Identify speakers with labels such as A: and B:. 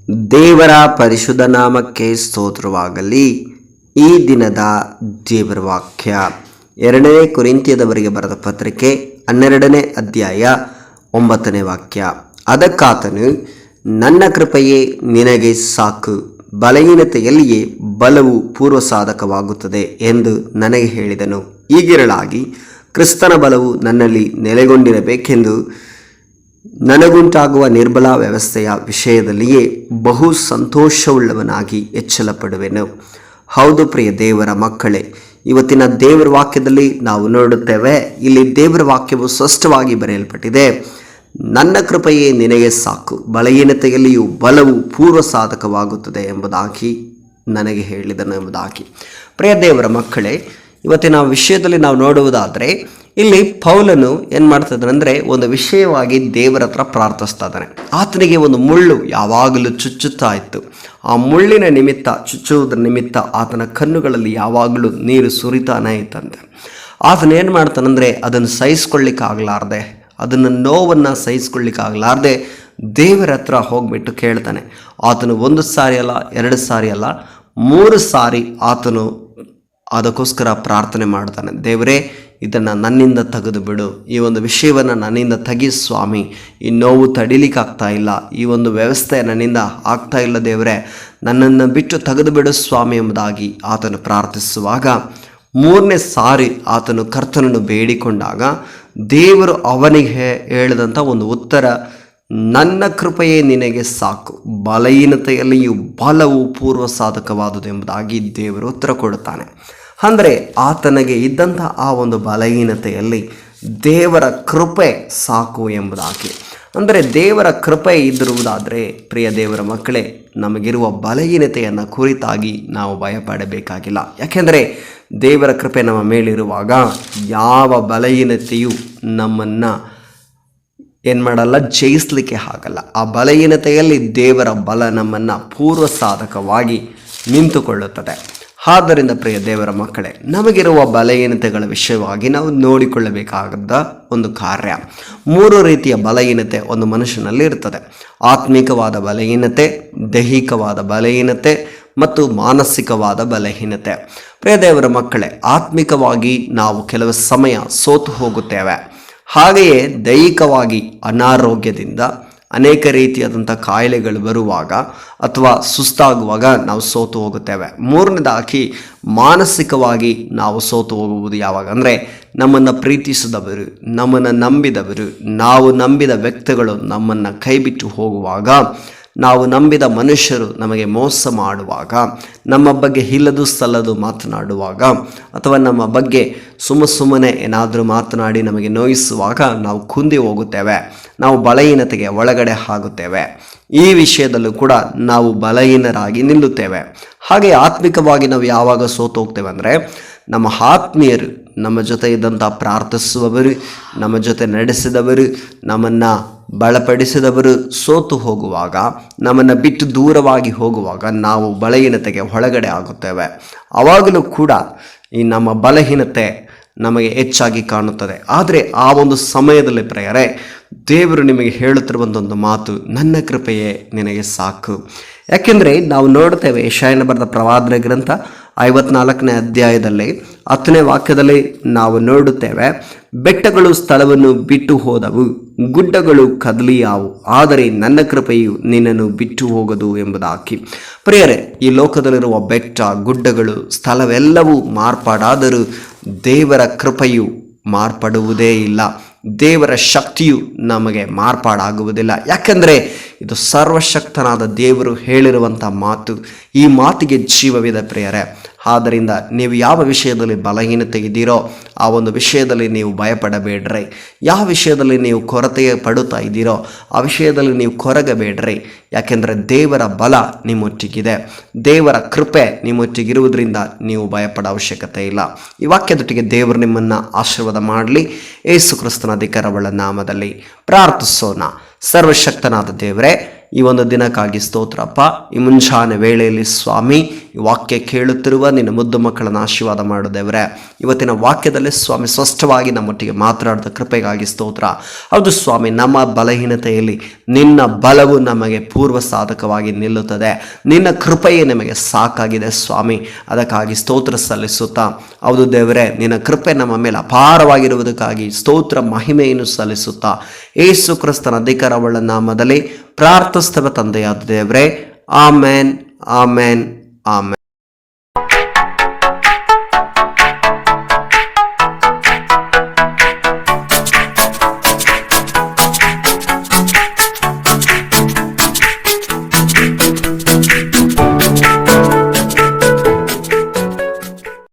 A: ದೇವರ ಪರಿಶುದ್ಧ ನಾಮಕ್ಕೆ ಸ್ತೋತ್ರವಾಗಲಿ. ಈ ದಿನದ ದೇವರ ವಾಕ್ಯ 2 ಕೊರಿಂಥಿಯದವರಿಗೆ ಬರೆದ ಪತ್ರಿಕೆ 12ನೇ ಅಧ್ಯಾಯ 9ನೇ ವಾಕ್ಯ. ಅದಕ್ಕಾತನು, ನನ್ನ ಕೃಪೆಯೇ ನಿನಗೆ ಸಾಕು, ಬಲಹೀನತೆಯಲ್ಲಿಯೇ ಬಲವು ಪೂರ್ವಸಾಧಕವಾಗುತ್ತದೆ ಎಂದು ನನಗೆ ಹೇಳಿದನು. ಹೀಗಿರಲಾಗಿ ಕ್ರಿಸ್ತನ ಬಲವು ನನ್ನಲ್ಲಿ ನೆಲೆಗೊಂಡಿರಬೇಕೆಂದು ನನಗುಂಟಾಗುವ ನಿರ್ಬಲ ವ್ಯವಸ್ಥೆಯ ವಿಷಯದಲ್ಲಿಯೇ ಬಹು ಸಂತೋಷವುಳ್ಳವನಾಗಿ ಎಚ್ಚಲಪಡುವೆನು. ಹೌದು ಪ್ರಿಯ ದೇವರ ಮಕ್ಕಳೇ, ಇವತ್ತಿನ ದೇವರ ವಾಕ್ಯದಲ್ಲಿ ನಾವು ನೋಡುತ್ತೇವೆ. ಇಲ್ಲಿ ದೇವರ ವಾಕ್ಯವು ಸ್ಪಷ್ಟವಾಗಿ ಬರೆಯಲ್ಪಟ್ಟಿದೆ. ನನ್ನ ಕೃಪೆಯೇ ನಿನಗೆ ಸಾಕು, ಬಲಹೀನತೆಯಲ್ಲಿಯೂ ಬಲವು ಪೂರ್ವಸಾಧಕವಾಗುತ್ತದೆ ಎಂಬುದಾಗಿ ನನಗೆ ಹೇಳಿದನು ಎಂಬುದಾಗಿ. ಪ್ರಿಯ ದೇವರ ಮಕ್ಕಳೇ, ಇವತ್ತಿನ ವಿಷಯದಲ್ಲಿ ನಾವು ನೋಡುವುದಾದರೆ ಇಲ್ಲಿ ಪೌಲನು ಏನು ಮಾಡ್ತಿದ್ದಾನೆ ಅಂದರೆ ಒಂದು ವಿಷಯವಾಗಿ ದೇವರ ಹತ್ರ ಪ್ರಾರ್ಥಿಸ್ತಾ ಇದ್ದಾನೆ. ಆತನಿಗೆ ಒಂದು ಮುಳ್ಳು ಯಾವಾಗಲೂ ಚುಚ್ಚುತ್ತಾ ಇತ್ತು. ಆ ಮುಳ್ಳಿನ ನಿಮಿತ್ತ, ಚುಚ್ಚುವುದರ ನಿಮಿತ್ತ ಆತನ ಕಣ್ಣುಗಳಲ್ಲಿ ಯಾವಾಗಲೂ ನೀರು ಸುರಿತಾನೇ ಇತ್ತಂತೆ. ಆತನ ಏನು ಮಾಡ್ತಾನಂದರೆ ಅದನ್ನು ಸಹಿಸ್ಕೊಳ್ಳಿಕ್ಕಾಗಲಾರ್ದೆ, ಅದನ್ನು ನೋವನ್ನು ಸಹಿಸ್ಕೊಳ್ಳಿಕ್ಕಾಗಲಾರ್ದೆ ದೇವರ ಹತ್ರ ಹೋಗ್ಬಿಟ್ಟು ಕೇಳ್ತಾನೆ. ಆತನು 1 ಸಾರಿ ಅಲ್ಲ, 2 ಸಾರಿ ಅಲ್ಲ, 3 ಸಾರಿ ಆತನು ಅದಕ್ಕೋಸ್ಕರ ಪ್ರಾರ್ಥನೆ ಮಾಡ್ತಾನೆ. ದೇವರೇ, ಇದನ್ನು ನನ್ನಿಂದ ತೆಗೆದು ಬಿಡು, ಈ ಒಂದು ವಿಷಯವನ್ನು ನನ್ನಿಂದ ತೆಗಿ ಸ್ವಾಮಿ, ಈ ನೋವು ತಡಿಲಿಕ್ಕಾಗ್ತಾ ಇಲ್ಲ, ಈ ಒಂದು ವ್ಯವಸ್ಥೆ ನನ್ನಿಂದ ಆಗ್ತಾ ಇಲ್ಲ ದೇವರೇ, ನನ್ನನ್ನು ಬಿಟ್ಟು ತೆಗೆದು ಬಿಡು ಸ್ವಾಮಿ ಎಂಬುದಾಗಿ ಆತನು ಪ್ರಾರ್ಥಿಸುವಾಗ 3ನೇ ಸಾರಿ ಆತನು ಕರ್ತನನ್ನು ಬೇಡಿಕೊಂಡಾಗ ದೇವರು ಅವನಿಗೆ ಹೇಳಿದಂಥ ಒಂದು ಉತ್ತರ, ನನ್ನ ಕೃಪೆಯೇ ನಿನಗೆ ಸಾಕು, ಬಲಹೀನತೆಯಲ್ಲಿಯೂ ಬಲವು ಪೂರ್ವಸಾಧಕವಾದುದು ಎಂಬುದಾಗಿ ದೇವರು ಉತ್ತರ ಕೊಡುತ್ತಾನೆ. ಅಂದರೆ ಆತನಿಗೆ ಇದ್ದಂಥ ಆ ಒಂದು ಬಲಹೀನತೆಯಲ್ಲಿ ದೇವರ ಕೃಪೆ ಸಾಕು ಎಂಬುದಾಗಿ. ಅಂದರೆ ದೇವರ ಕೃಪೆ ಇದ್ದಿರುವುದಾದರೆ ಪ್ರಿಯ ದೇವರ ಮಕ್ಕಳೇ, ನಮಗಿರುವ ಬಲಹೀನತೆಯನ್ನು ಕುರಿತಾಗಿ ನಾವು ಭಯಪಡಬೇಕಾಗಿಲ್ಲ. ಯಾಕೆಂದರೆ ದೇವರ ಕೃಪೆ ನಮ್ಮ ಮೇಲಿರುವಾಗ ಯಾವ ಬಲಹೀನತೆಯು ನಮ್ಮನ್ನು ಏನು ಮಾಡಲ್ಲ, ಜಯಿಸಲಿಕ್ಕೆ ಆಗಲ್ಲ. ಆ ಬಲಹೀನತೆಯಲ್ಲಿ ದೇವರ ಬಲ ನಮ್ಮನ್ನು ಪೂರ್ವಸಾಧಕವಾಗಿ ನಿಂತುಕೊಳ್ಳುತ್ತದೆ. ಆದ್ದರಿಂದ ಪ್ರಿಯ ದೇವರ ಮಕ್ಕಳೇ, ನಮಗಿರುವ ಬಲಹೀನತೆಗಳ ವಿಷಯವಾಗಿ ನಾವು ನೋಡಿಕೊಳ್ಳಬೇಕಾದ ಒಂದು ಕಾರ್ಯ. 3 ರೀತಿಯ ಬಲಹೀನತೆ ಒಂದು ಮನುಷ್ಯನಲ್ಲಿ ಇರ್ತದೆ. ಆತ್ಮಿಕವಾದ ಬಲಹೀನತೆ, ದೈಹಿಕವಾದ ಬಲಹೀನತೆ ಮತ್ತು ಮಾನಸಿಕವಾದ ಬಲಹೀನತೆ. ಪ್ರಿಯ ದೇವರ ಮಕ್ಕಳೇ, ಆತ್ಮಿಕವಾಗಿ ನಾವು ಕೆಲವು ಸಮಯ ಸೋತು ಹೋಗುತ್ತೇವೆ. ಹಾಗೆಯೇ ದೈಹಿಕವಾಗಿ ಅನಾರೋಗ್ಯದಿಂದ ಅನೇಕ ರೀತಿಯಾದಂಥ ಕಾಯಿಲೆಗಳು ಬರುವಾಗ ಅಥವಾ ಸುಸ್ತಾಗುವಾಗ ನಾವು ಸೋತು ಹೋಗುತ್ತೇವೆ. 3ನೇದಾಗಿ ಮಾನಸಿಕವಾಗಿ ನಾವು ಸೋತು ಹೋಗುವುದು ಯಾವಾಗ ಅಂದರೆ, ನಮ್ಮನ್ನು ಪ್ರೀತಿಸಿದವರು, ನಮ್ಮನ್ನು ನಂಬಿದವರು, ನಾವು ನಂಬಿದ ವ್ಯಕ್ತಿಗಳು ನಮ್ಮನ್ನು ಕೈಬಿಟ್ಟು ಹೋಗುವಾಗ, ನಾವು ನಂಬಿದ ಮನುಷ್ಯರು ನಮಗೆ ಮೋಸ ಮಾಡುವಾಗ, ನಮ್ಮ ಬಗ್ಗೆ ಇಲ್ಲದು ಸಲ್ಲದು ಮಾತನಾಡುವಾಗ, ಅಥವಾ ನಮ್ಮ ಬಗ್ಗೆ ಸುಮ್ಮನೆ ಏನಾದರೂ ಮಾತನಾಡಿ ನಮಗೆ ನೋಯಿಸುವಾಗ ನಾವು ಕುಂದಿ ಹೋಗುತ್ತೇವೆ, ನಾವು ಬಲಹೀನತೆಗೆ ಒಳಗಡೆ ಆಗುತ್ತೇವೆ. ಈ ವಿಷಯದಲ್ಲೂ ಕೂಡ ನಾವು ಬಲಹೀನರಾಗಿ ನಿಲ್ಲುತ್ತೇವೆ. ಹಾಗೆ ಆತ್ಮಿಕವಾಗಿ ನಾವು ಯಾವಾಗ ಸೋತು ಹೋಗ್ತೇವೆ ಅಂದರೆ, ನಮ್ಮ ಆತ್ಮೀಯರು, ನಮ್ಮ ಜೊತೆ ಇದ್ದಂಥ ಪ್ರಾರ್ಥಿಸುವವರು, ನಮ್ಮ ಜೊತೆ ನಡೆಸಿದವರು, ನಮ್ಮನ್ನು ಬಲಪಡಿಸಿದವರು ಸೋತು ಹೋಗುವಾಗ, ನಮ್ಮನ್ನು ಬಿಟ್ಟು ದೂರವಾಗಿ ಹೋಗುವಾಗ ನಾವು ಬಲಹೀನತೆಗೆ ಒಳಗಡೆ ಆಗುತ್ತೇವೆ. ಆವಾಗಲೂ ಕೂಡ ಈ ನಮ್ಮ ಬಲಹೀನತೆ ನಮಗೆ ಹೆಚ್ಚಾಗಿ ಕಾಣುತ್ತದೆ. ಆದರೆ ಆ ಒಂದು ಸಮಯದಲ್ಲಿ ಪ್ರಿಯರೇ, ದೇವರು ನಿಮಗೆ ಹೇಳುತ್ತಿರುವಂಥ ಒಂದು ಮಾತು, ನನ್ನ ಕೃಪೆಯೇ ನಿನಗೆ ಸಾಕು. ಯಾಕೆಂದರೆ ನಾವು ನೋಡ್ತೇವೆ, ಯೆಶಾಯನ ಬರೆದ ಪ್ರವಾದನೆ ಗ್ರಂಥ 54ನೇ ಅಧ್ಯಾಯದಲ್ಲಿ 10ನೇ ವಾಕ್ಯದಲ್ಲಿ ನಾವು ನೋಡುತ್ತೇವೆ, ಬೆಟ್ಟಗಳು ಸ್ಥಳವನ್ನು ಬಿಟ್ಟು ಹೋದವು, ಗುಡ್ಡಗಳು ಕದಲಿಯಾವು, ಆದರೆ ನನ್ನ ಕೃಪೆಯು ನಿನ್ನನ್ನು ಬಿಟ್ಟು ಹೋಗದು ಎಂಬುದಾಗಿ. ಪ್ರಿಯರೇ, ಈ ಲೋಕದಲ್ಲಿರುವ ಬೆಟ್ಟ, ಗುಡ್ಡಗಳು, ಸ್ಥಳವೆಲ್ಲವೂ ಮಾರ್ಪಾಡಾದರೂ ದೇವರ ಕೃಪೆಯು ಮಾರ್ಪಡುವುದೇ ಇಲ್ಲ. ದೇವರ ಶಕ್ತಿಯು ನಮಗೆ ಮಾರ್ಪಾಡಾಗುವುದಿಲ್ಲ. ಯಾಕೆಂದರೆ ಇದು ಸರ್ವಶಕ್ತನಾದ ದೇವರು ಹೇಳಿರುವಂಥ ಮಾತು. ಈ ಮಾತಿಗೆ ಜೀವವಿದೆ ಪ್ರಿಯರೇ. ಆದ್ದರಿಂದ ನೀವು ಯಾವ ವಿಷಯದಲ್ಲಿ ಬಲಹೀನತೆ ಇದ್ದೀರೋ ಆ ಒಂದು ವಿಷಯದಲ್ಲಿ ನೀವು ಭಯಪಡಬೇಡ್ರಿ. ಯಾವ ವಿಷಯದಲ್ಲಿ ನೀವು ಕೊರತೆ ಪಡುತ್ತಾ ಇದ್ದೀರೋ ಆ ವಿಷಯದಲ್ಲಿ ನೀವು ಕೊರಗಬೇಡ್ರಿ. ಯಾಕೆಂದರೆ ದೇವರ ಬಲ ನಿಮ್ಮೊಟ್ಟಿಗಿದೆ, ದೇವರ ಕೃಪೆ ನಿಮ್ಮೊಟ್ಟಿಗಿರುವುದರಿಂದ ನೀವು ಭಯಪಡೋ ಅವಶ್ಯಕತೆ ಇಲ್ಲ. ಈ ವಾಕ್ಯದೊಟ್ಟಿಗೆ ದೇವರು ನಿಮ್ಮನ್ನು ಆಶೀರ್ವಾದ ಮಾಡಲಿ. ಯೇಸು ಕ್ರಿಸ್ತನ ಅಧಿಕಾರವುಳ್ಳ ನಾಮದಲ್ಲಿ ಪ್ರಾರ್ಥಿಸೋಣ. ಸರ್ವಶಕ್ತನಾದ ದೇವರೇ, ಈ ಒಂದು ದಿನಕ್ಕಾಗಿ ಸ್ತೋತ್ರಪ್ಪ. ಈ ಮುಂಜಾನೆ ವೇಳೆಯಲ್ಲಿ ಸ್ವಾಮಿ ಈ ವಾಕ್ಯ ಕೇಳುತ್ತಿರುವ ನಿನ್ನ ಮುದ್ದು ಮಕ್ಕಳನ್ನು ಆಶೀರ್ವಾದ ಮಾಡು ದೇವರೇ. ಇವತ್ತಿನ ವಾಕ್ಯದಲ್ಲಿ ಸ್ವಾಮಿ ಸ್ಪಷ್ಟವಾಗಿ ನಮ್ಮೊಟ್ಟಿಗೆ ಮಾತನಾಡಿದ ಕೃಪೆಗಾಗಿ ಸ್ತೋತ್ರ. ಹೌದು ಸ್ವಾಮಿ, ನಮ್ಮ ಬಲಹೀನತೆಯಲ್ಲಿ ನಿನ್ನ ಬಲವು ನಮಗೆ ಪೂರ್ವ ಸಾಧಕವಾಗಿ ನಿಲ್ಲುತ್ತದೆ. ನಿನ್ನ ಕೃಪೆಯೇ ನಮಗೆ ಸಾಕಾಗಿದೆ ಸ್ವಾಮಿ. ಅದಕ್ಕಾಗಿ ಸ್ತೋತ್ರ ಸಲ್ಲಿಸುತ್ತಾ, ಹೌದು ದೇವರೇ, ನಿನ್ನ ಕೃಪೆ ನಮ್ಮ ಮೇಲೆ ಅಪಾರವಾಗಿರುವುದಕ್ಕಾಗಿ ಸ್ತೋತ್ರ ಮಹಿಮೆಯನ್ನು ಸಲ್ಲಿಸುತ್ತಾ ಯೇಸು ಕ್ರಿಸ್ತನ ಅಧಿಕಾರವುಳ್ಳ ನಾಮದಲ್ಲಿ ಪ್ರಾರ್ಥಿಸ್ತೇವೆ ತಂದೆಯಾದ ದೇವರೇ. ಆಮೇನ್, ಆಮೇನ್, ಆಮೇನ್.